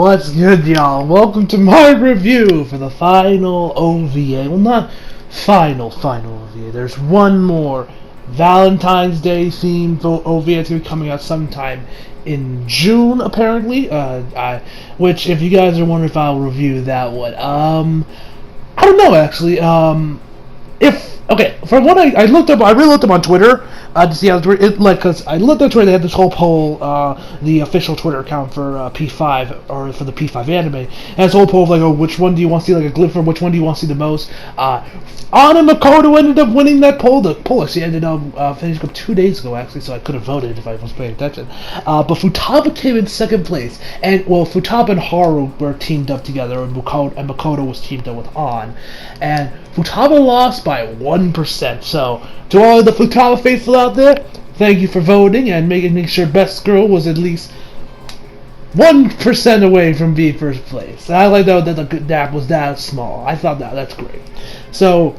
What's good, y'all? Welcome to my review for the final OVA. Well, not final OVA. There's one more Valentine's Day themed OVA. It's going to be coming out sometime in June, apparently. Which, if you guys are wondering if I'll review that one, I don't know, actually. For what I looked up, I really looked up on Twitter to see how because I looked up Twitter. They had this whole poll, the official Twitter account for P5 or for the P5 anime, and this whole poll of like, oh, which one do you want to see like a glimpse from? Which one do you want to see the most? Anna Makoto ended up winning that poll. The poll actually ended up finishing up 2 days ago, actually, so I could have voted if I was paying attention. But Futaba came in second place, and Futaba and Haru were teamed up together, and Makoto was teamed up with An, and Futaba lost by 1%. So, to all of the Futaba faithful out there, thank you for voting and making sure Best Girl was at least 1% away from being first place. I like that the gap was that small. I thought that's great. So,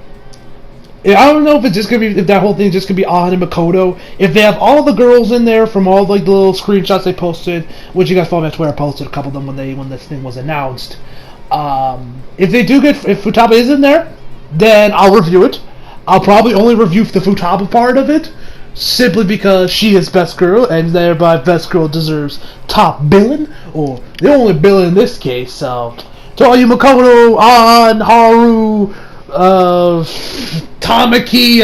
I don't know if it's just gonna be if that whole thing is just gonna be An and Makoto. If they have all the girls in there from all like the little screenshots they posted, which you guys follow me on Twitter, I posted a couple of them when this thing was announced. If Futaba is in there, then I'll review it. I'll probably only review the Futaba part of it, simply because she is Best Girl, and thereby Best Girl deserves top billing, or the only billing in this case. So, to all you Makoto, An, Haru, Tamaki,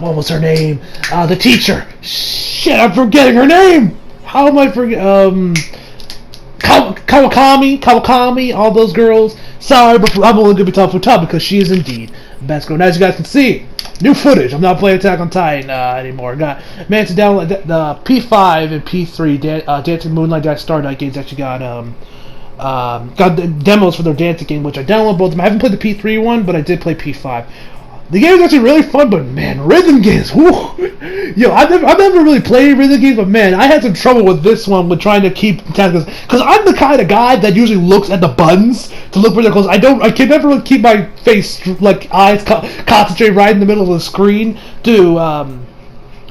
what was her name? The teacher. Shit, I'm forgetting her name. How am I forgetting? Kawakami, all those girls. Sorry, but I'm only going to be talking Futaba because she is indeed Best Girl. And as you guys can see, new footage. I'm not playing Attack on Titan anymore. Managed to download the P5 and P3 Dancing Moonlight Starlight games. Actually got the demos for their dancing game, which I downloaded both of them. I haven't played the P3 one, but I did play P5. The game is actually really fun, but man, rhythm games, whoo! Yo, I've never really played rhythm games, but man, I had some trouble with this one with trying to keep tabs, because I'm the kind of guy that usually looks at the buttons to look for their clothes. I can never really keep my face, like, eyes concentrate right in the middle of the screen to, right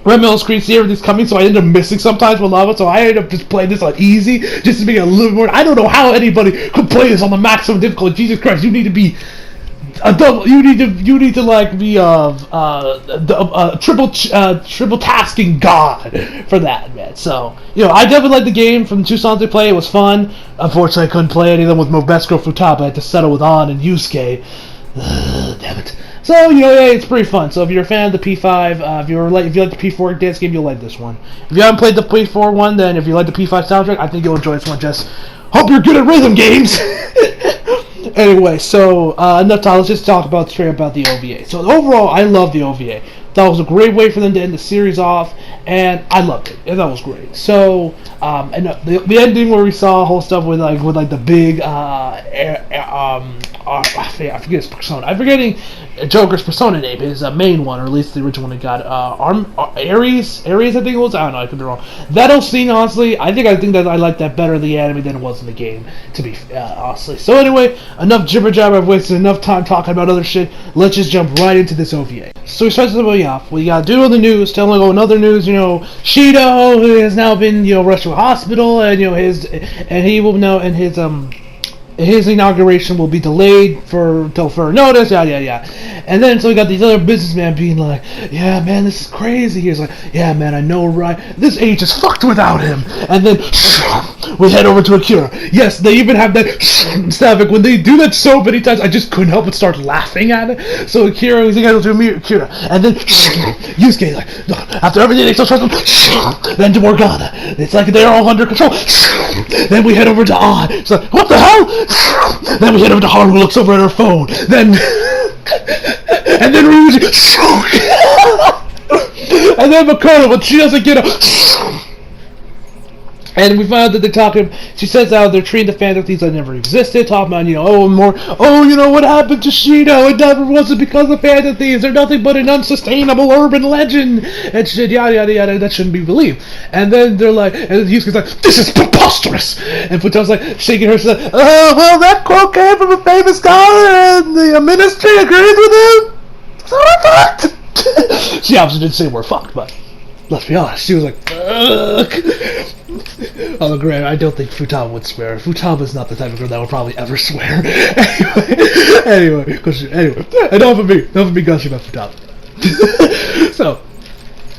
middle of the screen, see everything's coming, so I end up missing sometimes with lava, so I end up just playing this on easy, just to make it a little more. I don't know how anybody could play this on the maximum difficulty. Jesus Christ, you need to be you need to like be triple tasking god for that, man. So, I definitely liked the game. From the 2 songs they play, it was fun. Unfortunately, I couldn't play any of them with Best Girl Futaba. I had to settle with An and Yusuke. Damn it. So, yeah, it's pretty fun. So if you're a fan of the P5, if you like the P4 dance game, you'll like this one. If you haven't played the P4 one, then if you like the P5 soundtrack, I think you'll enjoy this one. Just hope you're good at rhythm games. Anyway, so enough time. Let's just talk straight about the OVA. So overall, I love the OVA. Thought it was a great way for them to end the series off, and I loved it. And that was great. So, and the ending where we saw whole stuff with the big I forget his persona. I'm forgetting Joker's persona name, his main one, or at least the original one he got. Ares, I think it was. I don't know. I could be wrong. That whole scene, honestly, I think that I like that better in the anime than it was in the game. To be honestly. So anyway, enough jibber jabber. I've wasted enough time talking about other shit. Let's just jump right into this OVA. So we start the way off. We gotta do all the news. Telling another news. Shido has now been rushed to a hospital, and he will now his inauguration will be delayed till further notice, yada. And then so we got these other businessmen being like, yeah, man, this is crazy. He's like, yeah, man, I know, right? This age is fucked without him. And then we head over to Akira. Yes, they even have that static. When they do that so many times, I just couldn't help but start laughing at it. So Akira, he's going to me, Akira. And then Yusuke, like, after everything they so stressful, then to Morgana. It's like they're all under control. Then we head over to An. It's like, what the hell? Then we head over to Haru, who looks over at her phone. Then and then Ryuji and then Makoto, but she doesn't get up. And we find out that they're talking. She says how they're treating the fantasies that never existed. Talking about, what happened to Shido? It never wasn't because of fantasies. They're nothing but an unsustainable urban legend and shit. Yada yada yada. That shouldn't be believed. And then they're like, and Yusuke's like, this is preposterous. And Futaga's like shaking her head. Oh well, that quote came from a famous scholar, and the ministry agrees with him. So we're fucked. She obviously didn't say we're fucked, but let's be honest, she was like, fuck. On the ground, I don't think Futaba would swear. Futaba's not the type of girl that would probably ever swear. anyway, enough of me gushing about Futaba. So,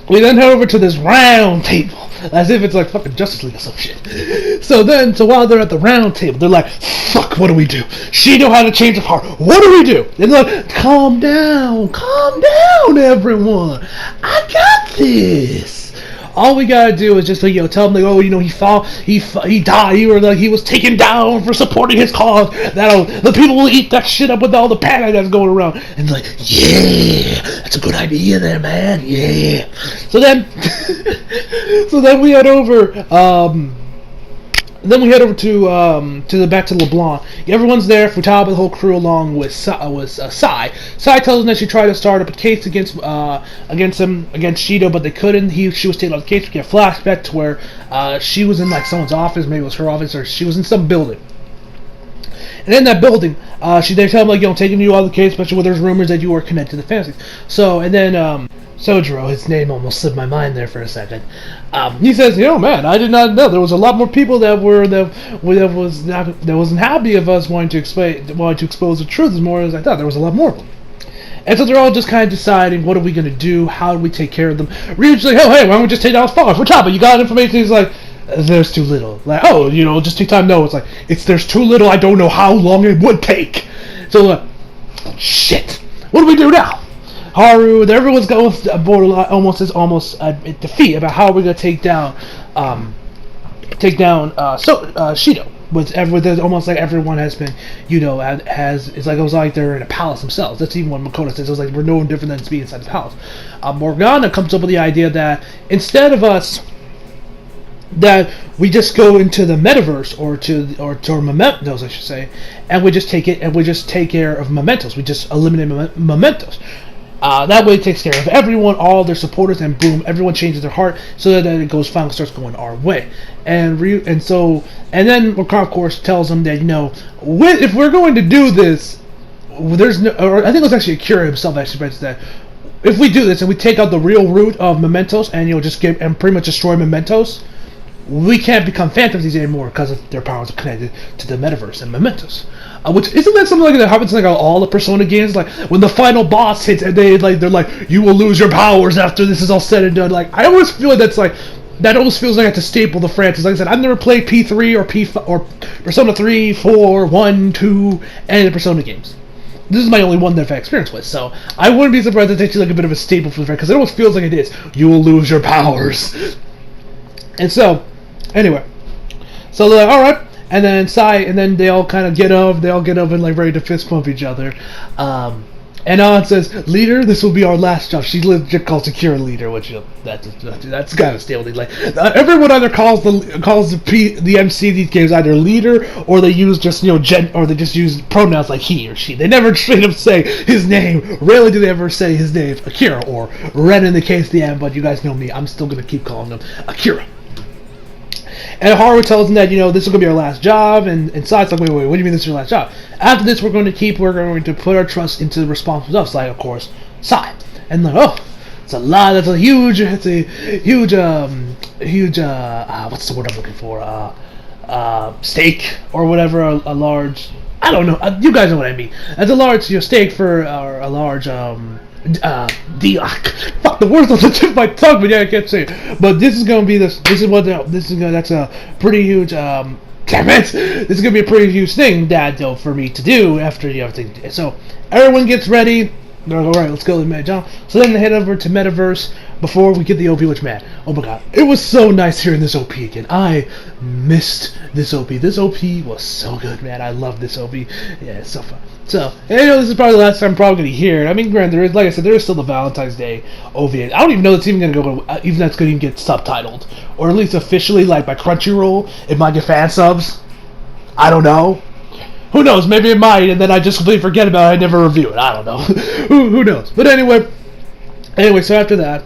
we then head over to this round table, as if it's like fucking Justice League or some shit. So while they're at the round table, they're like, fuck, what do we do? She know how to change the power. What do we do? And they're like, calm down, everyone. I got this. All we gotta do is just tell him like, oh, he died, or like he was taken down for supporting his cause. The people will eat that shit up with all the panic that's going around. And like, yeah, that's a good idea there, man. Yeah. So then, we head over. Then we head over to back to LeBlanc. Everyone's there. Futaba, the whole crew, along with Sai. Sai tells him that she tried to start up a case against Shido, but they couldn't. She was taken off the case. We get a flashback to where she was in like someone's office, maybe it was her office, or she was in some building. And in that building, they tell him like, taking you out of the case, especially when there's rumors that you were connected to the fantasies. So and then Sojiro, his name almost slipped my mind there for a second. He says, man, I did not know there was a lot more people that wasn't happy of us wanting to expose the truth as more as I thought. There was a lot more of them. And so they're all just kind of deciding, what are we going to do? How do we take care of them? Ryu's like, oh, hey, why don't we just take down his power? Futaba, you got information? He's like, there's too little. Like, oh, just take time. No, it's like, there's too little. I don't know how long it would take. So, shit. What do we do now? Haru, everyone's going borderline, almost at defeat about how we're gonna take down Shido. With almost like everyone has been, it's like they're in a palace themselves. That's even what Makoto says. It was like we're no different than to be inside the palace. Morgana comes up with the idea that instead of us, that we just go into the metaverse or to Mementos, I should say, and we just take care of Mementos. We just eliminate Mementos. That way it takes care of everyone, all their supporters, and boom, everyone changes their heart so that it starts going our way. And then Wakar, of course, tells them that, if we're going to do this, there's no, or I think it was actually Akira himself actually mentioned that, if we do this and we take out the real root of Mementos and and pretty much destroy Mementos, we can't become phantoms anymore because of their powers are connected to the metaverse and Mementos. Which isn't that something like that happens in like all the Persona games? Like when the final boss hits and they're like, you will lose your powers after this is all said and done. Like I always feel like that almost feels like it's a staple of the franchise. Like I said, I've never played P3 or P5 or Persona 3, 4, 1, 2, any of the Persona games. This is my only one that I've had experience with, so I wouldn't be surprised if it's actually like a bit of a staple for the franchise because it almost feels like it is. You will lose your powers. And so, anyway, so they're like, all right. And then they all kind of get up and like ready to fist bump each other. And An says, "Leader, this will be our last job." She legit calls Akira leader, which that's kind of stale. Like everyone either calls the MC these games either leader or they use just or they just use pronouns like he or she. They never straight up say his name. Rarely do they ever say his name, Akira or Ren in the case of the end. But you guys know me, I'm still gonna keep calling him Akira. And Haru tells him that, this is going to be our last job, and Sai's like, wait, what do you mean this is your last job? After this, we're going to put our trust into the responsible of Sai, of course, Sai. And like, it's a lot, it's a huge, what's the word I'm looking for, stake, or whatever, a large, I don't know, you guys know what I mean. That's a large, stake for, a large, fuck, the words on the tip of my tongue, but yeah, I can't say it. But this is gonna be that's a pretty huge, damn it! This is gonna be a pretty huge thing, Dad, though, for me to do after everything. So, everyone gets ready. They're like, alright, let's go to Metaverse. So then they head over to Metaverse before we get the OP, which, man, oh my god, it was so nice hearing this OP again. I missed this OP. This OP was so good, man. I love this OP. Yeah, it's so fun. So, this is probably the last time I'm probably going to hear it. I mean, granted, like I said, there is still the Valentine's Day OVA. I don't even know it's even going to go, even that's going to get subtitled. Or at least officially, like by Crunchyroll. It might get fan subs. I don't know. Who knows? Maybe it might, and then I just completely forget about it. I never review it. I don't know. Who knows? But anyway, so after that,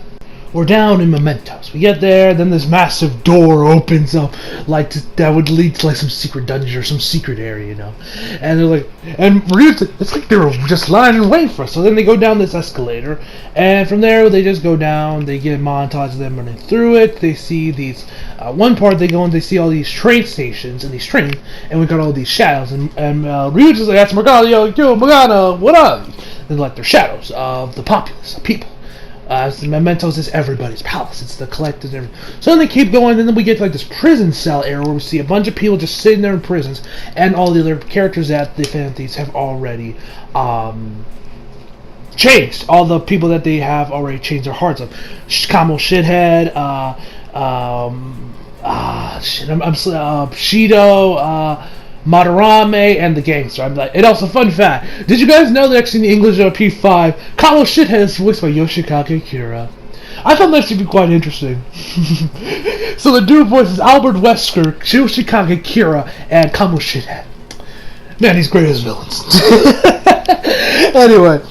we're down in Mementos. We get there, then this massive door opens up, like that would lead to like some secret dungeon or some secret area, you know. And they're like, and it's like they were just lying and waiting for us. So then they go down this escalator, and from there they just go down. They get a montage of them running through it. They see these. One part they go and they see all these train stations and these trains, and we got all these shadows. And Ryu's just like, that's Morgana, yo, Morgana, what up? And like they're shadows of the populace, of people. The Mementos is everybody's palace. It's the collective. So then they keep going, and then we get to like this prison cell area where we see a bunch of people just sitting there in prisons, and all the other characters that the Fantasies have already changed. All the people that they have already changed their hearts of. Kamo Shithead, Shido, Madarame, and the gangster. I'm like, and also, fun fact, did you guys know that actually in the English of P5, Kamo Shithead is voiced by Yoshikage Kira? I found that to be quite interesting. So the dude voices Albert Wesker, Yoshikage Kira, and Kamo Shithead. Man, he's great as villains. Anyway.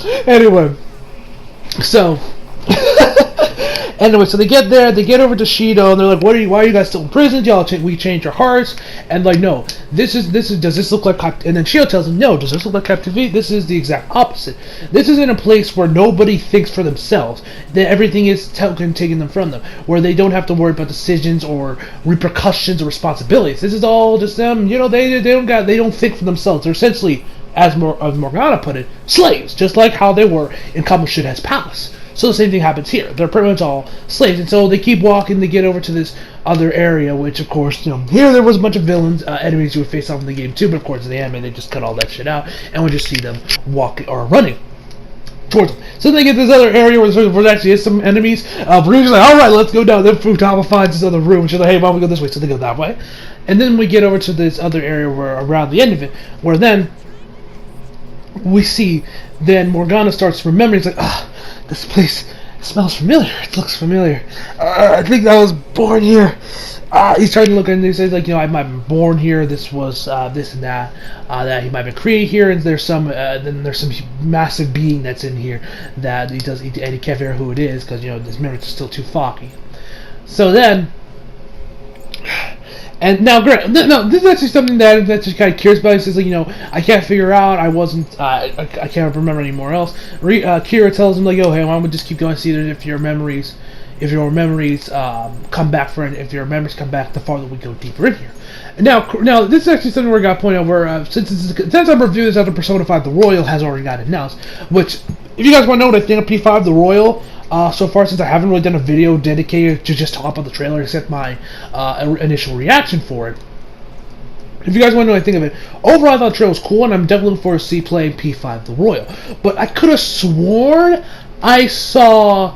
So... Anyway, so they get there, they get over to Shido, and they're like, why are you guys still in prison? We changed your hearts. And like, no, does this look like, and then Shido tells them, no, does this look like captivity? This is the exact opposite. This is in a place where nobody thinks for themselves, that everything is taken them from them, where they don't have to worry about decisions or repercussions or responsibilities. This is all just them, you know, they don't think for themselves. They're essentially, as Morgana put it, slaves, just like how they were in Kamo Shithead's palace. So the same thing happens here. They're pretty much all slaves, and so they keep walking. They get over to this other area, which, of course, you know, here there was a bunch of villains, enemies you would face off in the game too. But of course, in the anime, they just cut all that shit out, and we just see them walking or running towards them. So they get this other area where there actually is some enemies. Ryu's like, all right, let's go down. Then Futaba finds this other room. She's like, hey, why don't we go this way? So they go that way, and then we get over to this other area where around the end of it, where then we see then Morgana starts remembering. It's like, this place smells familiar. It looks familiar. I think I was born here. He's trying to look and he says, like, you know, I might have been born here. This was this and that. That he might have been created here. And there's some massive being that's in here that and he can't figure out who it is because, you know, this memory is still too foggy. So then. And now, no, this is actually something that just kind of curious about. He says, like, you know, I can't figure out. I wasn't. I can't remember anymore else. Kira tells him, like, oh, hey, why don't we just keep going? See if your memories come back if your memories come back, the farther we go deeper in here. And now, this is actually something where I got to point out where since I'm reviewing this after Persona 5, the Royal has already got announced. Which, if you guys want to know what I think of P5, the Royal. So far, since I haven't really done a video dedicated to just talk about the trailer, except my initial reaction for it. If you guys want to know what I think of it, overall I thought the trailer was cool, and I'm definitely looking forward to see playing P5 the Royal. But I could have sworn I saw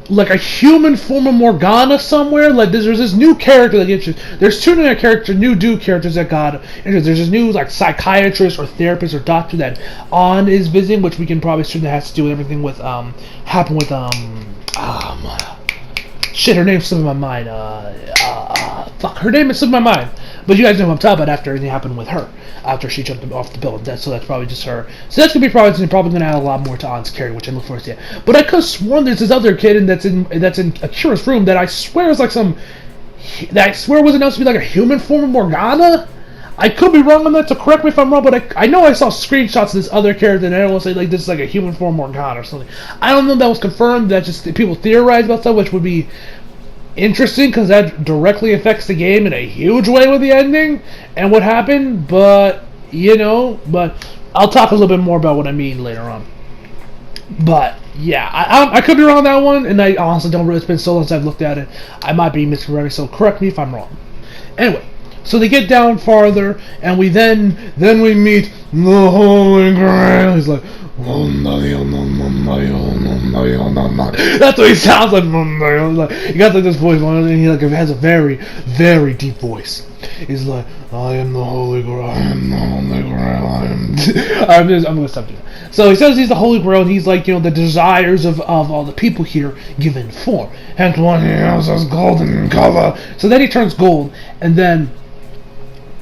like a human form of Morgana somewhere. Like there's this new character that gets. There's two new dude characters that got. There's this new like psychiatrist or therapist or doctor that On is visiting, which we can probably assume that has to do with everything with happened with shit. Her name's slipping my mind. Her name is slipping my mind. But you guys know what I'm talking about after anything happened with her. After she jumped off the building. So that's probably just her. So that's going to be probably going to add a lot more to On's character, which I look forward to. But I could have sworn there's this other kid that's in Akira's room that I swear is like that I swear was announced to be like a human form of Morgana. I could be wrong on that, so correct me if I'm wrong, but I know I saw screenshots of this other character and I don't want to say like this is like a human form of Morgana or something. I don't know if that was confirmed. That's just people theorize about stuff, which would be interesting because that directly affects the game in a huge way with the ending and what happened, but I'll talk a little bit more about what I mean later on. But yeah, I could be wrong on that one, and I honestly don't really. It's been so long since I've looked at it. I might be misremembering, so correct me if I'm wrong. Anyway, so they get down farther, and we then we meet the Holy Grail. He's like, that's what he sounds like. He got like this voice, and he like has a very, very deep voice. He's like, I am the Holy Grail. I am the Holy Grail. I'm gonna stop doing that. So he says he's the Holy Grail, and he's like, the desires of all the people here given form. And one he has is golden color. So then he turns gold, and then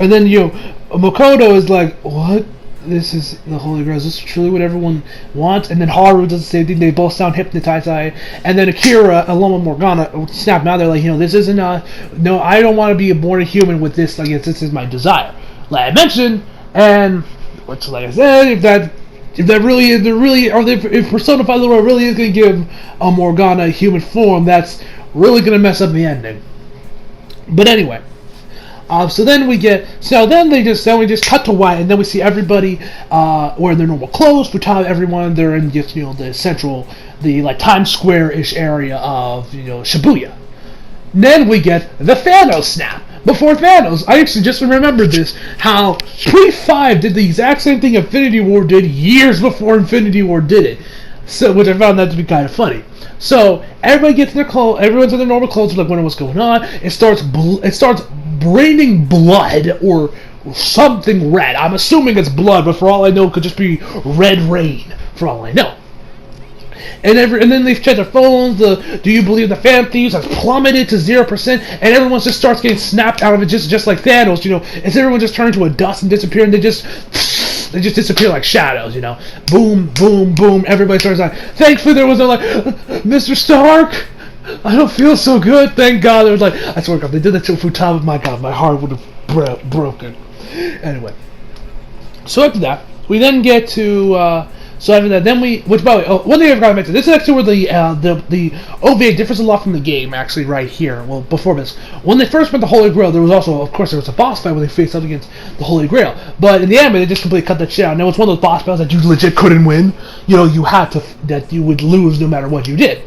Makoto is like, what? this is the Holy Grail. Is this truly what everyone wants? And then Haru does the same thing. They both sound hypnotized. And then Akira, along with Morgana, snap. Now they're like, this isn't no, I don't want to be born a human with this. Like, this is my desire. Like I mentioned, and which, like I said, if Persona 5 Lord really is going to give a Morgana a human form, that's really going to mess up the ending. But anyway. So then we just cut to white, and then we see everybody wearing their normal clothes. Everyone they're in just the central, like Times Square-ish area of Shibuya. And then we get the Thanos snap. Before Thanos, I actually just remembered this, how Pre-5 did the exact same thing Infinity War did years before Infinity War did it. So, which I found that to be kind of funny. So everybody gets in their clothes. Everyone's in their normal clothes. Like, wondering what's going on. It starts raining blood or something red. I'm assuming it's blood, but for all I know, it could just be red rain. For all I know. And then they check their phones. Do you believe the fan thieves has plummeted to 0%? And everyone just starts getting snapped out of it, just like Thanos. It's everyone just turning to a dust and disappear, and they just disappear like shadows. Boom, boom, boom. Everybody starts like. Thankfully, there was no like, Mr. Stark. I don't feel so good. Thank God. There was like, I swear to God, they did that to Futaba. My God, my heart would have broken. Anyway, so after that, we then get to. So after that, then which by the way, one thing I forgot to mention, this is actually where the OVA differs a lot from the game, actually, right here. Well, before this, when they first met the Holy Grail, there was a boss fight where they faced up against the Holy Grail. But in the anime, they just completely cut that shit out. Now it's one of those boss battles that you legit couldn't win. You had to, that you would lose no matter what you did.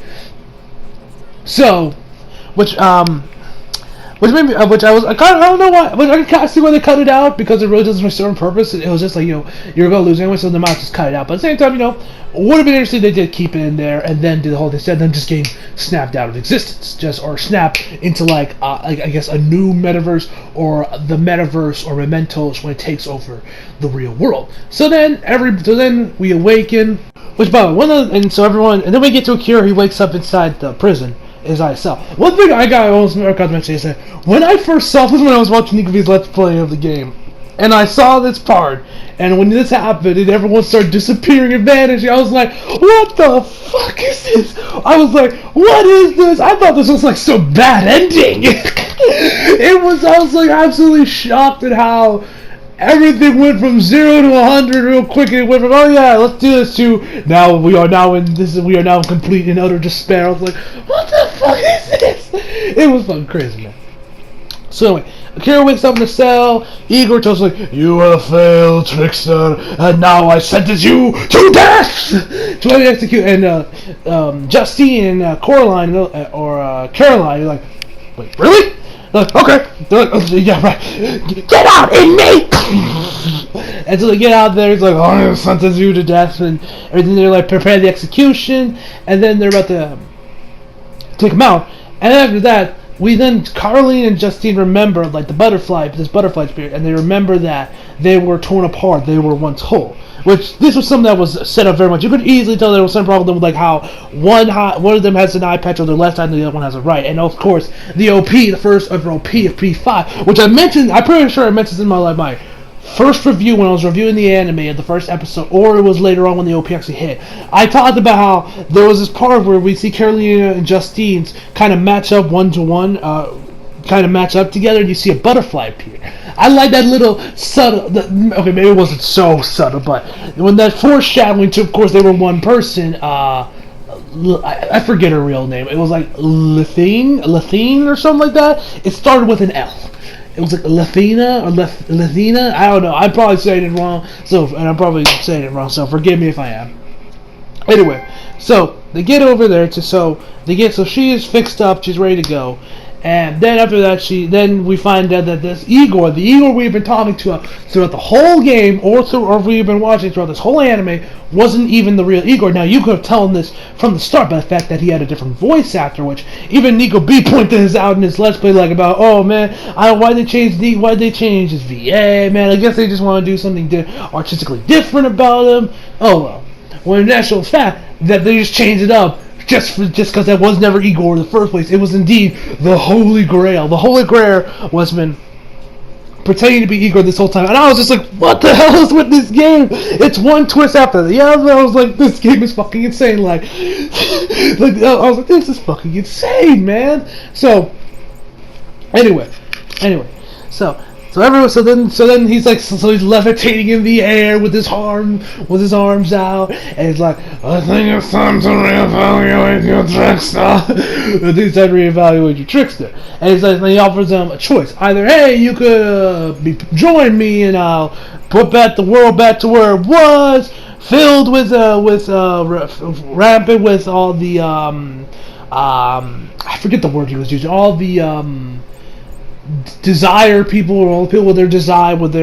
So, which made me, which I don't know why, but I can kind of see why they cut it out, because it really doesn't serve a purpose. It was just like, you're gonna lose anyway, so they might just cut it out. But at the same time, would have been interesting if they did keep it in there, and then do the whole thing, instead of them just getting snapped out of existence, or snapped into like I guess a new metaverse, or the metaverse, or Mementos when it takes over the real world. So then we awaken, which by the way, and then we get to Akira. He wakes up inside the prison. Is ISL. One thing I almost forgot to mention is that when I first saw this, when I was watching Nikovi's Let's Play of the game, and I saw this part, and when this happened, and everyone started disappearing and vanishing, I was like, what the fuck is this? I was like, what is this? I thought this was like some bad ending. I was like absolutely shocked at how everything went from 0 to 100 real quick, and it went from, oh yeah, let's do this, to we are now in complete and utter despair. I was like, what the fuck is this? It was fucking crazy, man. So anyway, Akira wakes up in the cell. Igor tells like, you have failed, trickster, and now I sentence you to death! To let me execute. And Justine and Coraline, or Caroline, are like, wait, really? They're like, okay. They're like, oh, yeah, right. Get out, inmate! And so they get out there. He's like, oh, I'm gonna sentence you to death, and everything. They're like, prepare the execution, and then they're about to take him out. And after that, Caroline and Justine remember like this butterfly spirit, and they remember that they were torn apart. They were once whole. Which this was something that was set up very much. You could easily tell there was some problem with like how one of them has an eye patch on their left eye and the other one has a right. And of course, the OP, the first ever OP of P5, which I'm pretty sure I mentioned in my first review when I was reviewing the anime of the first episode, or it was later on when the OP actually hit. I talked about how there was this part where we see Carolina and Justine's kind of match up one-to-one, kind of match up together, and you see a butterfly appear. I like that little subtle. Okay, maybe it wasn't so subtle, but when that foreshadowing to, of course, they were one person. I forget her real name. It was like Lathine or something like that. It started with an L. It was like Lathina or Lathina. I don't know. I'm probably saying it wrong. So forgive me if I am. Anyway, so they get over there so she is fixed up. She's ready to go. And then after that, we find out that this Igor, the Igor we've been talking to throughout the whole game, or we've been watching throughout this whole anime, wasn't even the real Igor. Now, you could have told this from the start by the fact that he had a different voice actor, which even Nico B pointed this out in his Let's Play, like about, oh man, why'd they change his VA, man? I guess they just want to do something artistically different about him. Oh well. When the actual fact that they just changed it up. Just because that was never Igor in the first place. It was indeed the Holy Grail. The Holy Grail was when pretending to be Igor this whole time, and I was just like, what the hell is with this game? It's one twist after the other. I was like, this game is fucking insane. Like I was like, this is fucking insane, man. So anyway, so then he's like, so he's levitating in the air with his arms out, and he's like, I think it's time to reevaluate your trickster. It's time to reevaluate your trickster. And he's like, and he offers them a choice: either, hey, you could join me, and I'll put back the world back to where it was, filled with rampant with all the I forget the word he was using, all the desire people, or all the people with their desire, with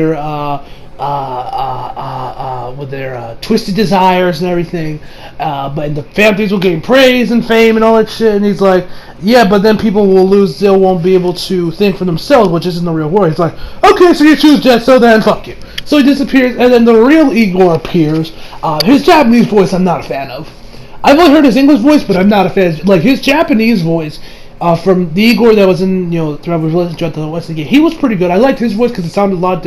their twisted desires and everything, but the families will gain praise and fame and all that shit. And he's like, yeah, but then people will lose, they won't be able to think for themselves, which isn't the real world. He's like, okay, so you choose that, so then fuck you. So he disappears, and then the real Igor appears. His Japanese voice I'm not a fan of. I've only heard his English voice, but I'm not a fan. Like, his Japanese voice, from the Igor that was in, throughout the West of the game, he was pretty good. I liked his voice because it sounded a lot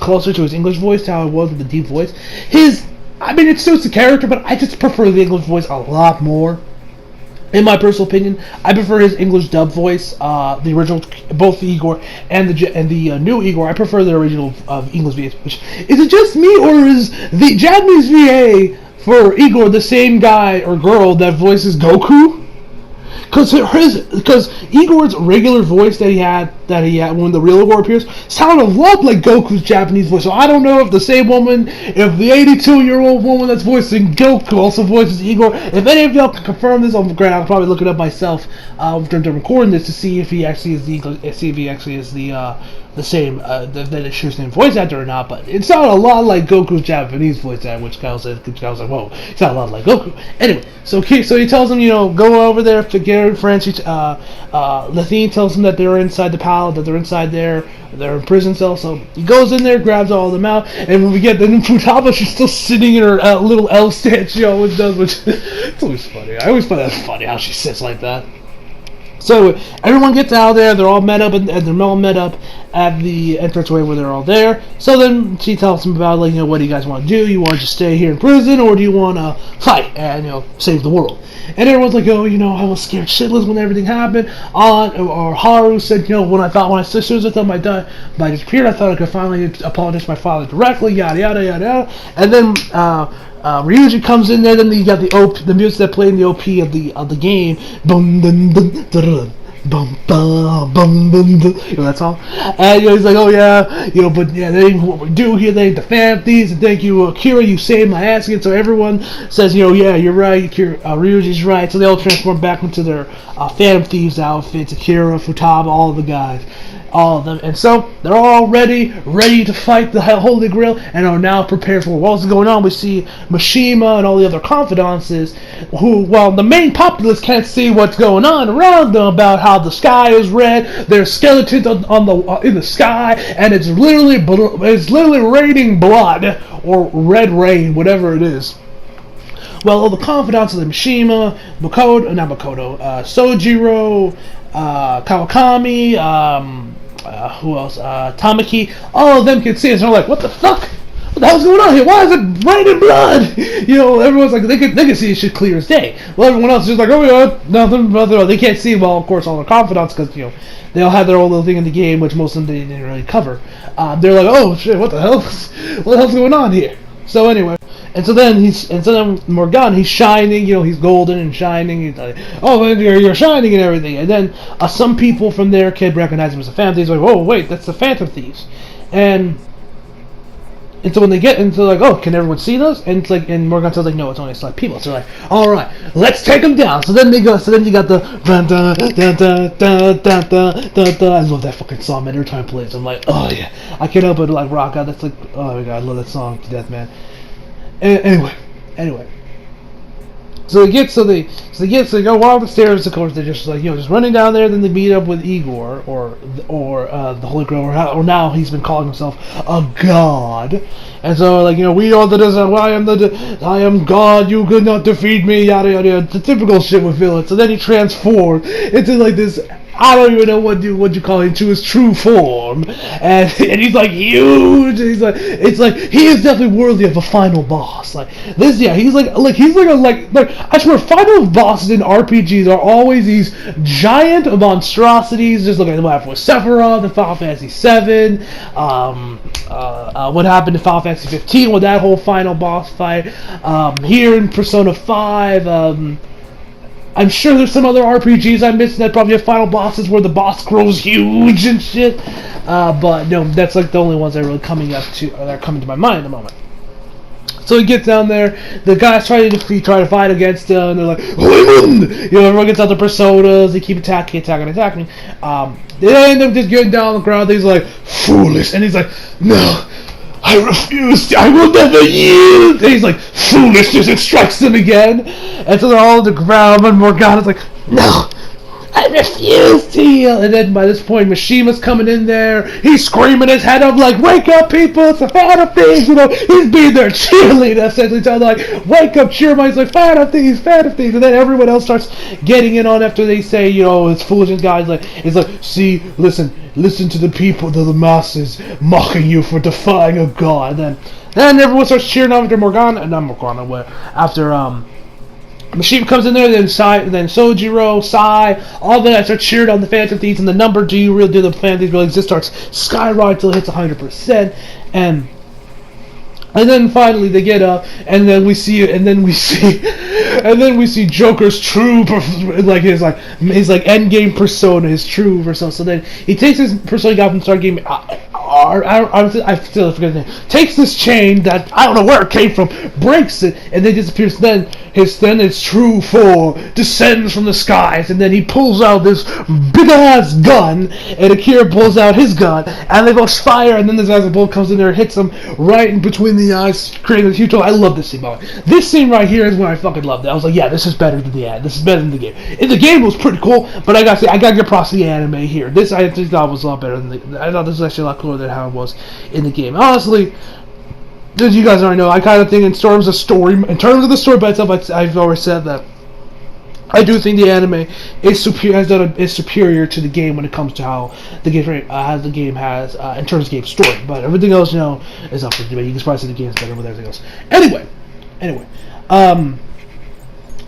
closer to his English voice, to how it was with the deep voice. It suits the character, but I just prefer the English voice a lot more. In my personal opinion, I prefer his English dub voice, the original, both the Igor and the new Igor. I prefer the original English VA. Is it just me, or is the Japanese VA for Igor the same guy or girl that voices Goku? Because Igor's regular voice that he had when the real Igor appears sounded a lot like Goku's Japanese voice. So I don't know if the same woman, if the 82-year-old woman that's voicing Goku also voices Igor. If any of y'all can confirm this, I'll probably look it up myself during recording this to see if he actually is the same, that it shares the same voice actor or not. But it sounded a lot like Goku's Japanese voice actor, which I was like, whoa, it sounded a lot like Goku. Anyway, so he tells him, go over there to get her friends. Lathine tells him that they're inside the palace, that they're inside they're in prison cell. So he goes in there, grabs all of them out, and when we get the Futaba, she's still sitting in her little L stance she always does, which it's always funny. I always find that funny how she sits like that. So everyone gets out there, they're all met up, and they're all met up at the entranceway where they're all there. So then she tells them about, like, what do you guys want to do? You want to just stay here in prison, or do you want to fight and, save the world? And everyone's like, I was scared shitless when everything happened. Or Haru said, when I thought my sisters I thought my disappeared, I thought I could finally apologize to my father directly, yada yada yada yada. And then Ryuji comes in there. Then you got the music that played in the OP of the game. Bum dun dun dun. Bum bum bum bum dun. That song. And he's like, but yeah, they ain't what we do here. They ain't the fan thieves. And thank you, Akira, you saved my ass again. So everyone says, yeah, you're right. Ryuji's right. So they all transform back into their Phantom Thieves outfits. Akira, Futaba, all the guys. All of them, and so they're all ready to fight the Holy Grail, and are now prepared for what's going on. We see Mishima and all the other confidances, who, while the main populace can't see what's going on around them, about how the sky is red, there's skeletons in the sky, and it's literally raining blood or red rain, whatever it is. Well, all the confidants of the Mishima, Sojiro, Kawakami, who else? Tamaki, all of them can see us, and they're like, what the fuck? What the hell's going on here? Why is it raining blood? Everyone's like, they can see shit clear as day. Well, everyone else is just like, oh yeah, nothing. They can't see, well, of course, all their confidants, because, they all have their own little thing in the game, which most of them they didn't really cover. They're like, oh shit, what the hell's going on here? So anyway, and so then Morgan, he's shining, he's golden and shining. He's like, oh, you're shining and everything. And then some people from there can recognize him as a Phantom Thief. He's like, oh wait, that's the Phantom Thieves. And so when they get into, like, oh, can everyone see those? And it's like, and Morgan tells, like, no, it's only select people. So they're like, all right, let's take them down. So then you got the dun dun dun dun dun dun dun dun dun. I love that fucking song, man. Every time it plays, I'm like, oh yeah, I can't help but like rock out. That's like, oh my god, I love that song to death, man. Anyway. So they go wild upstairs. Of course, they're just like, just running down there. Then they meet up with Igor, or the Holy Grail, or now he's been calling himself a god. And so, like, we are I am God. You could not defeat me. Yada yada yada. The typical shit with villains. So then he transformed into like this I don't even know what you call him, to his true form, and he's like huge. And he's like, it's like he is definitely worthy of a final boss. Like this, yeah, he's like I swear, final bosses in RPGs are always these giant monstrosities. Just look at what happened with Sephiroth in Final Fantasy VII. What happened in Final Fantasy 15 with that whole final boss fight. Here in Persona 5. I'm sure there's some other RPGs I missed that probably have final bosses where the boss grows huge and shit. But no, that's like the only ones that are really coming that are coming to my mind at the moment. So he gets down there, the guys try to fight against him, and they're like, everyone gets out their personas, they keep attacking. They end up just getting down on the ground, he's like, foolish, and he's like, no, I refuse, I will never yield, and he's like, foolishness, and strikes them again, and so they're all on the ground, and Morgana's like, no, I refuse to yield. And then by this point, Mishima's coming in there. He's screaming his head up like, wake up, people, it's a fan of thieves. He's being their cheerleader, essentially telling them, like, wake up, cheer him. He's like, fan of thieves. And then everyone else starts getting in on after they say, it's foolish guys. It's like, see, listen to the people, to the masses mocking you for defying a god. And then everyone starts cheering after after Mishima comes in there, then Sojiro, Sai, all that start cheering on the Phantom Thieves, and the number do the Phantom Thieves really exist starts skyrocketing until it hits 100%, and then finally they get up, and then we see Joker's true, his endgame persona, his true persona. So then he takes his persona he got from Start Game. I still forget the name. Takes this chain that I don't know where it came from, breaks it, and then disappears. Then his true form descends from the skies, and then he pulls out this big ass gun, and Akira pulls out his gun, and they both fire, and then this guy's bullet comes in there and hits him right in between the eyes, creating a huge hole. I love this scene, by the way. This scene right here is when I fucking loved it. I was like, yeah, this is better than the ad. This is better than the game. In the game, it was pretty cool, but I gotta say, I gotta give props to the anime here. This I thought was a lot better than I thought this was actually a lot cooler than how it was in the game. Honestly, as you guys already know, I kind of think in terms of the story by itself, I've always said that I do think the anime is superior to the game when it comes to how the game has in terms of game story. But everything else, is up for debate. You can probably say the game is better with everything else. Anyway.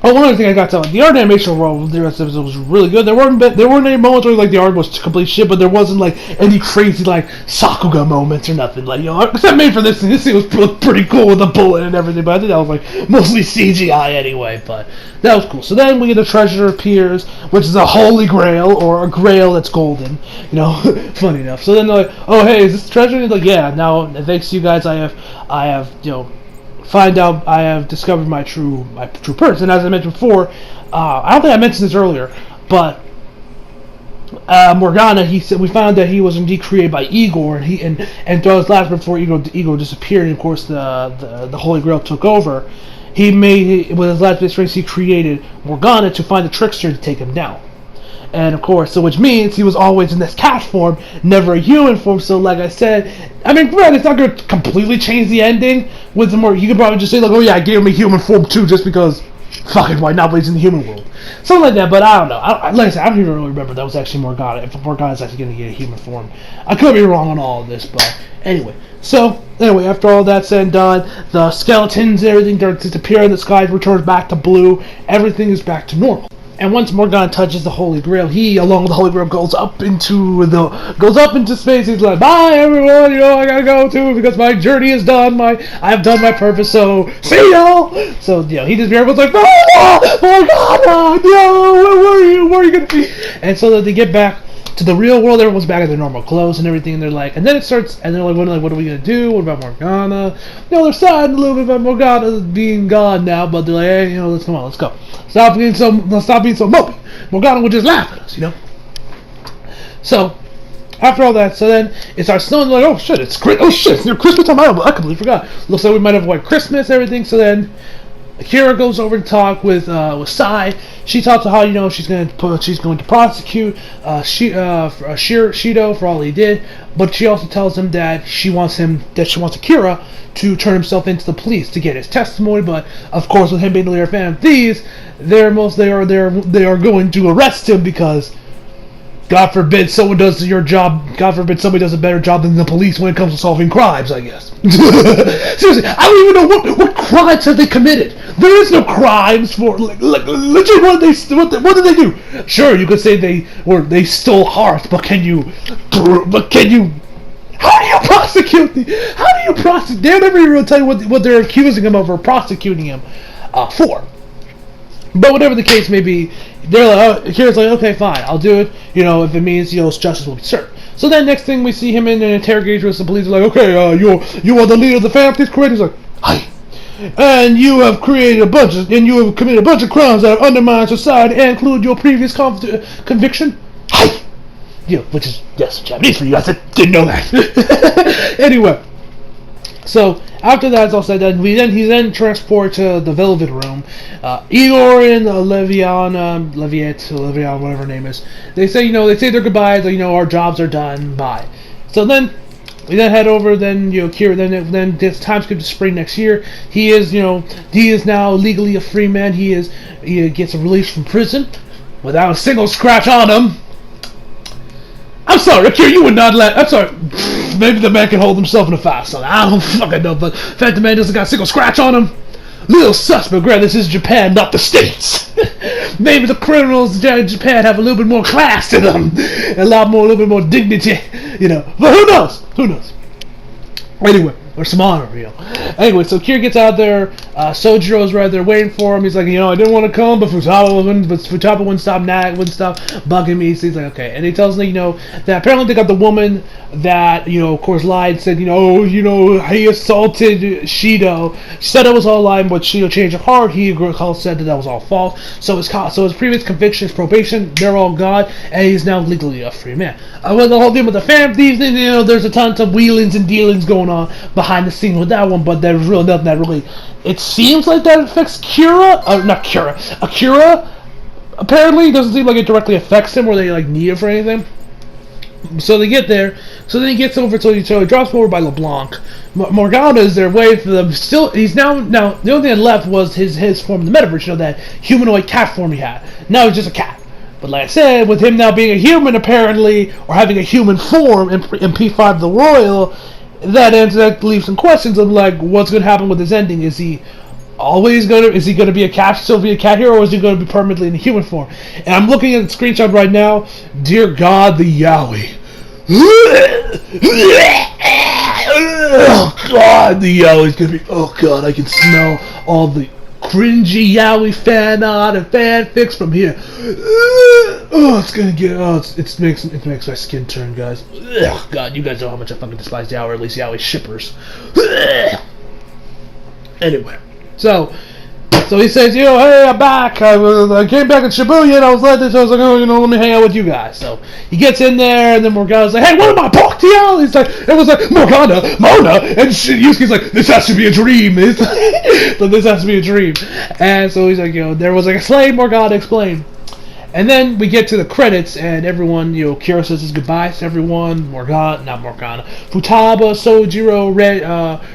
One other thing I got to tell you, the art animation overall the rest of it was really good. There weren't any moments where the art was complete shit, but there wasn't any crazy Sakuga moments or nothing. Except made for this thing. This thing was pretty cool with the bullet and everything, but I think that was mostly CGI anyway. But that was cool. So then we get a treasure appears, which is a holy grail or a grail that's golden. Funny enough. So then they're like, oh hey, is this treasure? And he's like, yeah. Now thanks to you guys, I have find out I have discovered my true person. As I mentioned before, I don't think I mentioned this earlier, but Morgana, we found that he was indeed created by Igor, and throughout his life before Igor disappeared, and of course the Holy Grail took over. With his last experience, he created Morgana to find the trickster to take him down. And of course, which means he was always in this cat form, never a human form. So, like I said, granted, it's not going to completely change the ending. You could probably just say, oh yeah, I gave him a human form too, just because, fucking why not? But he's in the human world, something like that. But I don't know. Like I said, I don't even really remember that was actually Morgana. If Morgana's actually going to get a human form, I could be wrong on all of this, but anyway. So, after all that's said and done, the skeletons and everything disappear, and the sky returns back to blue. Everything is back to normal. And once Morgana touches the Holy Grail, he, along with the Holy Grail, goes up into space. He's like, "Bye, everyone! I gotta go too because my journey is done. I have done my purpose. So see y'all." So he just everyone's like, "Oh, Morgana! No, where are you gonna be?" And so that they get back to the real world, everyone's back in their normal clothes and everything, and they're like, and then it starts, and they're like, what are we gonna do? What about Morgana? They're sad a little bit about Morgana being gone now, but they're like, hey, let's go. Stop being so mopey. Morgana will just laugh at us, So, after all that, so then it starts snowing, like, oh shit, it's Christmas time, I completely forgot. Looks like we might have white Christmas, everything, so then Akira goes over to talk with Sai. She talks about how she's going to prosecute Shido for all he did, but she also tells him that she wants Akira to turn himself into the police to get his testimony. But of course, with him being the leader of Phantom Thieves, they are going to arrest him because God forbid someone does your job. God forbid somebody does a better job than the police when it comes to solving crimes, I guess. Seriously, I don't even know what crimes have they committed. There is no crimes for literally what did they do? Sure, you could say they stole hearts, but can you? How do you prosecute? How do you prosecute? They never even tell you what they're accusing him of or prosecuting him for. But whatever the case may be, they're like, Kira's like, okay, fine, I'll do it. You know, if it means justice will be served. So then next thing we see him in an interrogation with some police. Like, okay, you are the leader of the family, please correct. He's like, hi. And you have committed a bunch of crimes that have undermined society and include your previous conviction. Hi. Which is Japanese for you guys that didn't know that. Anyway, so after that's all said, he's then transported to the Velvet Room. Igor and Levian, whatever her name is, they say their goodbyes. Our jobs are done. Bye. So then we then head over. Then Kira. Then this time skip to spring next year. He is now legally a free man. He gets a release from prison without a single scratch on him. I'm sorry, Akira, you would not let... I'm sorry. Maybe the man can hold himself in a fast zone. I don't fucking know, but in fact the man doesn't got a single scratch on him. Little sus, but granted, this is Japan, not the States. Maybe the criminals in Japan have a little bit more class to them. A little bit more dignity, But who knows? Who knows? Anyway, or some honor, Anyway, so Kira gets out there. Sojiro's right there waiting for him. He's like, I didn't want to come, but Futaba wouldn't stop bugging me. So he's like, okay. And he tells me, that apparently they got the woman that, of course, lied, said, he assaulted Shido. She said it was all lying, but Shido changed her heart. He said that was all false. So his previous convictions, probation, they're all gone, and he's now legally a free man. With the whole thing with the fam thieves, there's a ton of wheelings and dealings going on behind the scenes with that one, but there's really nothing that really. It seems like that affects Akira. Apparently, it doesn't seem like it directly affects him, or they need it for anything. So they get there. So then he gets over to he drops over by LeBlanc. Morgana is there waiting for them. Still, he's now the only thing that left was his form in the metaverse. That humanoid cat form he had. Now he's just a cat. But like I said, with him now being a human, apparently, or having a human form in P5 the Royal, that leaves some questions of what's going to happen with his ending. Is he going to be a cat, still be a cat hero, or is he going to be permanently in the human form? And I'm looking at the screenshot right now. Dear God, the Yaoi. Oh God, the Yaoi's going to be. Oh God, I can smell all the cringy Yaoi fan art and fanfics from here. It's gonna get. It makes my skin turn, guys. God, you guys know how much I fucking despise Yaoi, or at least Yaoi shippers. Anyway, so he says, hey, I'm back. I came back in Shibuya and I was like this. I was like, let me hang out with you guys. So he gets in there, and then Morgana's like, hey, what am I, Boktiel? He's like, it was like, Mona, and Yusuke's like, this has to be a dream. This has to be a dream. And so he's like, there was a slave, Morgana explained. And then we get to the credits, and everyone, Kira says his goodbyes to everyone. Futaba, Sojiro,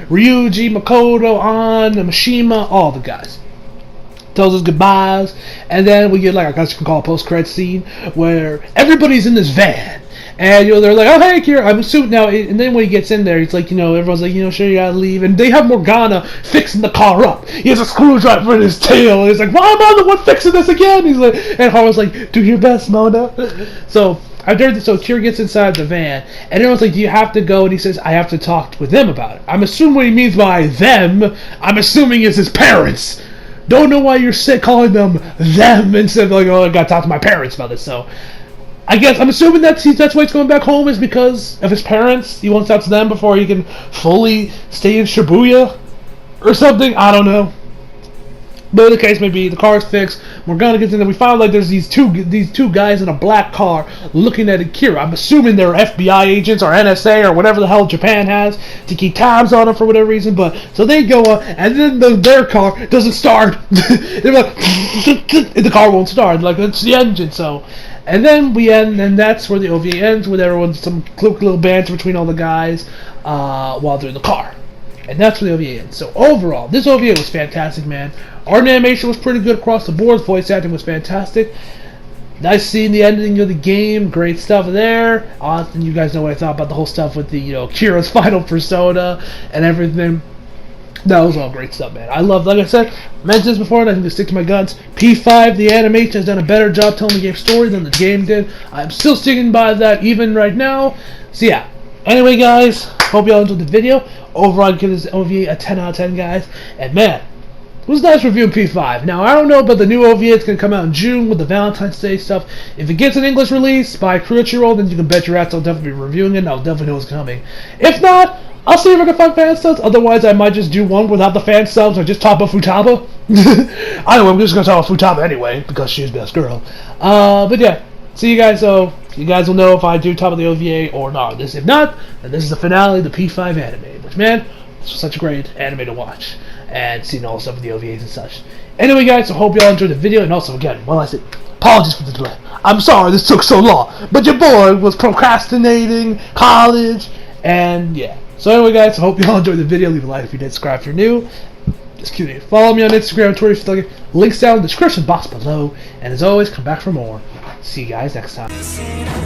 Ryuji, Makoto, An, Mishima, all the guys. Tells us goodbyes, and then we get I guess you can call a post-credit scene where everybody's in this van, and they're like, oh hey Kira, I'm assuming now. And then when he gets in there, it's like everyone's like, sure, you gotta leave, and they have Morgana fixing the car up. He has a screwdriver in his tail, and he's like, why am I the one fixing this again? He's like, and Haru's like, do your best, Mona. So Kira gets inside the van, and everyone's like, do you have to go? And he says, I have to talk with them about it. I'm assuming what he means by them, I'm assuming is his parents. Don't know why you're calling them instead of I gotta talk to my parents about this. So I guess I'm assuming that's why he's going back home, is because of his parents. He wants to talk to them before he can fully stay in Shibuya or something. I don't know. But the case may be, the car's fixed. Morgana gets in there. We found there's these two guys in a black car looking at Akira. I'm assuming they're FBI agents or NSA or whatever the hell Japan has to keep tabs on them for whatever reason. But so they go up, and then their car doesn't start. They're like, the car won't start. It's the engine. So, and then we end, and that's where the OVA ends, with everyone's some quick little banter between all the guys while they're in the car. And that's where the OVA ends. So overall, this OVA was fantastic, man. Art and animation was pretty good across the board. Voice acting was fantastic. Nice seeing the ending of the game. Great stuff there. Austin, you guys know what I thought about the whole stuff with the Kira's final persona and everything. That was all great stuff, man. I love, like I said, mentioned this before, and I think to stick to my guns. P5, the animation, has done a better job telling the game story than the game did. I'm still sticking by that even right now. So yeah. Anyway, guys, hope y'all enjoyed the video. Overall, I'd give this OVA a 10 out of 10, guys. And man, it was nice reviewing P5. Now, I don't know about the new OVA. It's going to come out in June with the Valentine's Day stuff. If it gets an English release by Crunchyroll, then you can bet your ass I'll definitely be reviewing it, and I'll definitely know what's coming. If not, I'll see if I can find fan subs. Otherwise, I might just do one without the fan subs or just talk about Futaba. I don't know, I'm just going to talk about Futaba anyway, because she's best girl. But yeah, see you guys, so you guys will know if I do talk about the OVA or not. If not, then this is the finale of the P5 anime. Which, man, this was such a great anime to watch. And seeing all the stuff with the OVAs and such. Anyway, guys, so hope y'all enjoyed the video. And also, again, while I said, apologies for the delay. I'm sorry this took so long. But your boy was procrastinating, college, and yeah. So anyway, guys, I hope y'all enjoyed the video. Leave a like if you did, subscribe if you're new. Just kidding. Follow me on Instagram, Twitter if you're looking. Links down in the description box below. And as always, come back for more. See you guys next time.